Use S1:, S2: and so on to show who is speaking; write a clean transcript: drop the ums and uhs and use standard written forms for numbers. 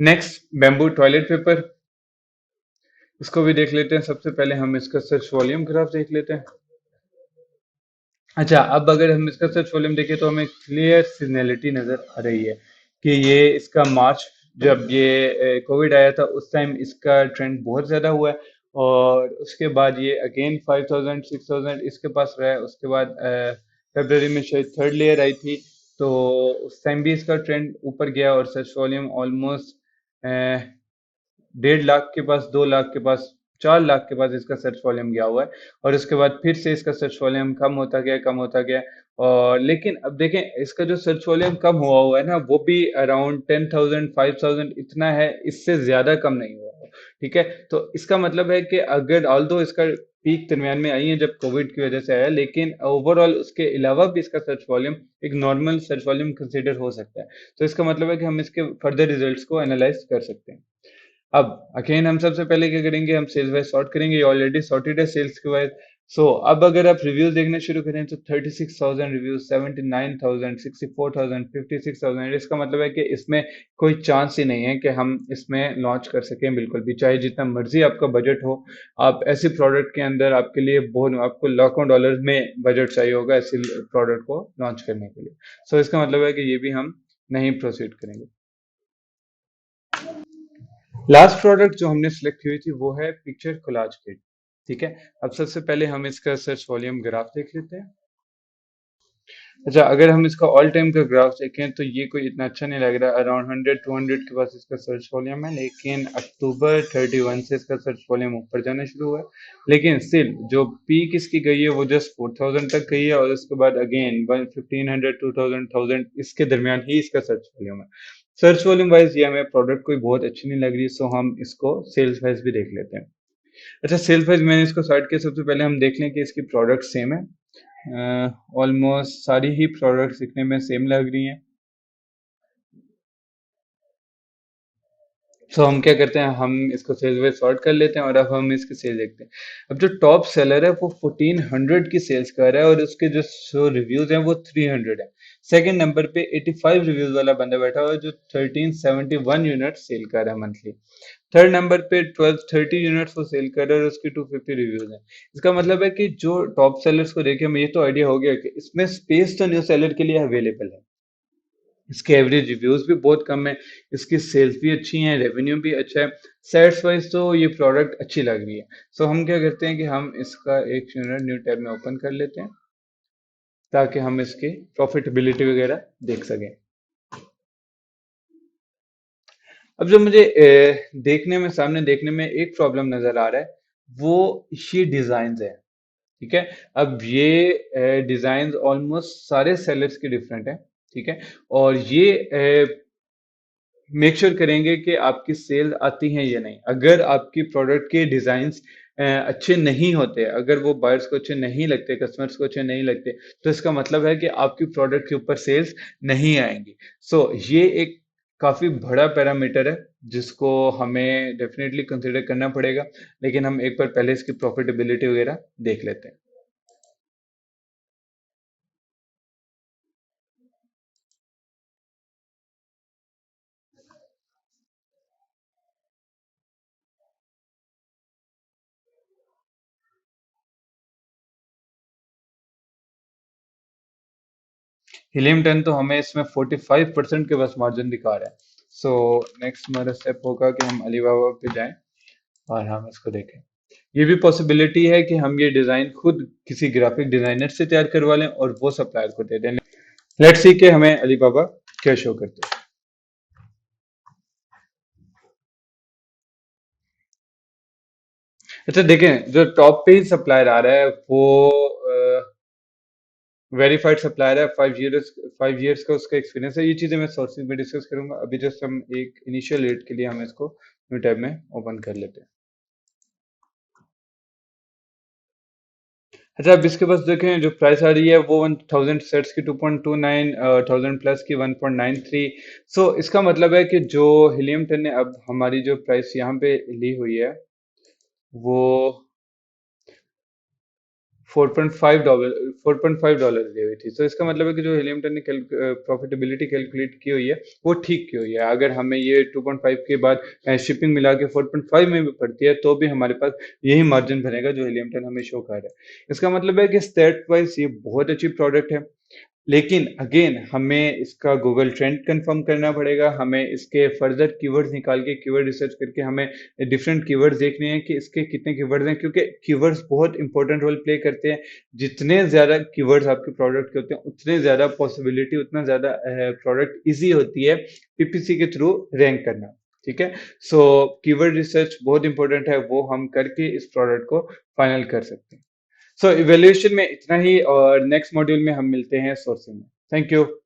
S1: Next bamboo toilet paper, इसको भी देख लेते हैं। सबसे पहले हम इसका सर्च वॉल्यूम ग्राफ देख लेते हैं। अच्छा, अब अगर हम इसका सर्च वॉल्यूम देखें तो हमें क्लियर सीजनैलिटी नजर आ रही है कि ये इसका मार्च, जब ये कोविड आया था उस टाइम इसका ट्रेंड बहुत ज्यादा हुआ है, और उसके बाद ये अगेन 5000 6000 इसके पास रहा है। उसके बाद फरवरी में शायद थर्ड लेयर आई थी, तो उस टाइम भी इसका ट्रेंड ऊपर गया और सर्च वॉल्यूम ऑलमोस्ट 1.5 लाख के पास, 2 लाख के पास, 4 लाख के पास इसका सर्च वॉल्यूम गया हुआ है। और उसके बाद फिर से इसका सर्च वॉल्यूम कम होता गया, कम होता गया। और लेकिन अब देखें, इसका जो सर्च वॉल्यूम कम हुआ हुआ है ना, वो भी अराउंड 10,000 5,000 इतना है, इससे ज्यादा कम नहीं हुआ है। ठीक है, तो इसका मतलब है कि अगर ऑल दो इसका पीक दरमियान में आई है जब कोविड की वजह से आया, लेकिन ओवरऑल उसके अलावा भी इसका सर्च वॉल्यूम एक नॉर्मल सर्च वॉल्यूम कंसिडर हो सकता है। तो इसका मतलब है कि हम इसके फर्दर रिजल्ट्स को एनालाइज कर सकते हैं। अब अगेन हम सबसे पहले क्या करेंगे, हम सेल्स वाइज सॉर्ट करेंगे। ये ऑलरेडी सॉर्टेड है सेल्स के वाइज। सो अब अगर आप रिव्यूज देखने शुरू करें तो 36,000 रिव्यूज, 79,000, 64,000, 56,000। इसका मतलब है कि इसमें कोई चांस ही नहीं है कि हम इसमें लॉन्च कर सकें बिल्कुल भी, चाहे जितना मर्जी आपका बजट हो। आप ऐसी प्रोडक्ट के अंदर आपके लिए बहुत, आपको लाखों डॉलर में बजट चाहिए होगा ऐसी प्रोडक्ट को लॉन्च करने के लिए। सो इसका मतलब है कि ये भी हम नहीं प्रोसीड करेंगे। लास्ट प्रोडक्ट जो हमने सेलेक्ट की हुई थी वो है पिक्चर कोलाज किट। ठीक है, अब सबसे पहले हम इसका सर्च वॉल्यूम ग्राफ देख लेते हैं। अच्छा, अगर हम इसका ऑल टाइम का ग्राफ देखें तो ये कोई इतना अच्छा नहीं लग रहा। अराउंड 100 200 के पास इसका सर्च वॉल्यूम है, लेकिन अक्टूबर 31 से इसका सर्च वॉल्यूम ऊपर जाना शुरू हुआ है। लेकिन स्टिल जो पीक इसकी गई है वो जस्ट 4000 तक गई है, और उसके बाद अगेन 1500 2000 इसके दरमियान ही इसका सर्च वॉल्यूम है। सर्च वॉल्यूम वाइज ये हमें प्रोडक्ट कोई बहुत अच्छी नहीं लग रही, सो हम इसको सेल्स वाइज भी देख लेते हैं। अच्छा, सेल्स वाइज मैंने इसको स्टार्ट किया। सबसे पहले हम देख लें कि इसकी प्रोडक्ट सेम है। ऑलमोस्ट सारी ही प्रोडक्ट्स दिखने में सेम लग रही हैं। सो हम क्या करते हैं, हम इसको सेल्स वाइज सॉर्ट कर लेते हैं और अब हम इसकी सेल देखते हैं। अब जो टॉप सेलर है वो 1400 की सेल्स कर रहा है, और उसके जो रिव्यूज हैं वो 300 है। सेकंड नंबर पे 85 रिव्यूज वाला बंदा बैठा हुआ है जो 1371 यूनिट सेल कर रहा है मंथली। थर्ड नंबर पे 1230 यूनिट्स वो सेल कर रहा है और उसकी 250 रिव्यूज हैं। इसका मतलब है कि जो टॉप सेलर्स को देखे हमें ये तो आइडिया हो गया कि इसमें स्पेस तो न्यू सेलर के लिए अवेलेबल है। इसके एवरेज रिव्यूज भी बहुत कम है, इसकी सेल्स भी अच्छी हैं, रेवेन्यू भी अच्छा है। सेट्स वाइज तो ये प्रोडक्ट अच्छी लग रही है। सो हम क्या करते हैं कि हम इसका एक यूनिट न्यू टैब में ओपन कर लेते हैं ताकि हम इसकी प्रॉफिटेबिलिटी वगैरह देख सकें। अब जो मुझे देखने में, सामने देखने में एक प्रॉब्लम नजर आ रहा है, वो ये डिजाइन है। ठीक है, अब ये डिजाइन ऑलमोस्ट सारे सेलर्स के डिफरेंट हैं। ठीक है, और ये मेक श्योर करेंगे कि आपकी सेल आती हैं या नहीं। अगर आपकी प्रोडक्ट के डिजाइन्स अच्छे नहीं होते, अगर वो बायर्स को अच्छे नहीं लगते, कस्टमर्स को अच्छे नहीं लगते, तो इसका मतलब है कि आपकी प्रोडक्ट के ऊपर सेल्स नहीं आएंगी। सो ये एक काफी बड़ा पैरामीटर है जिसको हमें डेफिनेटली कंसिडर करना पड़ेगा। लेकिन हम एक बार पहले इसकी प्रॉफिटेबिलिटी वगैरह देख लेते हैं। हीलियम 10 तो हमें इसमें 45% के बस मार्जिन दिखा रहा है। सो नेक्स्ट हमारा स्टेप होगा कि हम अलीबाबा पे जाएं और हम इसको देखें। ये भी पॉसिबिलिटी है कि हम ये डिजाइन खुद किसी ग्राफिक डिजाइनर से तैयार करवा लें और वो सप्लायर को दे दें। लेट्स सी कि हमें अलीबाबा क्या शो करते हैं। अच्छा देखें, जो टॉप पे ही सप्लायर आ रहा है वो वेरीफाइड सप्लायर है। 5 इयर्स, 5 इयर्स का उसका एक्सपीरियंस है। ये चीजें मैं सोर्सिंग में डिस्कस करूंगा। अभी जस्ट हम एक इनिशियल रेट के लिए हम इसको न्यू टैब में ओपन कर लेते हैं। अच्छा, अब इसके पास देखें जो प्राइस आ रही है वो 1000 सेट्स की 2.29, 1000 प्लस की 1.93। सो इसका मतलब है कि जो हीलियम 10 ने अब हमारी जो प्राइस यहाँ पे ली हुई है वो $4.5 $4.5 दी हुई थी। तो इसका मतलब है कि जो हिलियमटन ने प्रॉफिटेबिलिटी कैलकुलेट की हुई है वो ठीक की हुई है। अगर हमें ये 2.5 के बाद शिपिंग मिला के 4.5 में भी पड़ती है तो भी हमारे पास यही मार्जिन बनेगा जो हिलियमटन हमें शो कर रहा है। इसका मतलब है कि स्टेट वाइज ये बहुत अच्छी प्रोडक्ट है। लेकिन अगेन हमें इसका गूगल ट्रेंड कंफर्म करना पड़ेगा, हमें इसके फर्दर कीवर्ड्स निकाल के कीवर्ड रिसर्च करके हमें डिफरेंट कीवर्ड्स देखने हैं कि इसके कितने कीवर्ड्स हैं, क्योंकि कीवर्ड्स बहुत इंपॉर्टेंट रोल प्ले करते हैं। जितने ज़्यादा कीवर्ड्स आपके प्रोडक्ट के होते हैं उतने ज़्यादा पॉसिबिलिटी, उतना ज़्यादा प्रोडक्ट ईजी होती है पीपीसी के थ्रू रैंक करना। ठीक है, सो कीवर्ड रिसर्च बहुत इंपॉर्टेंट है, वो हम करके इस प्रोडक्ट को फाइनल कर सकते हैं। सो इवेल्युएशन में इतना ही, और नेक्स्ट मॉड्यूल में हम मिलते हैं सोर्सिंग में। Thank you.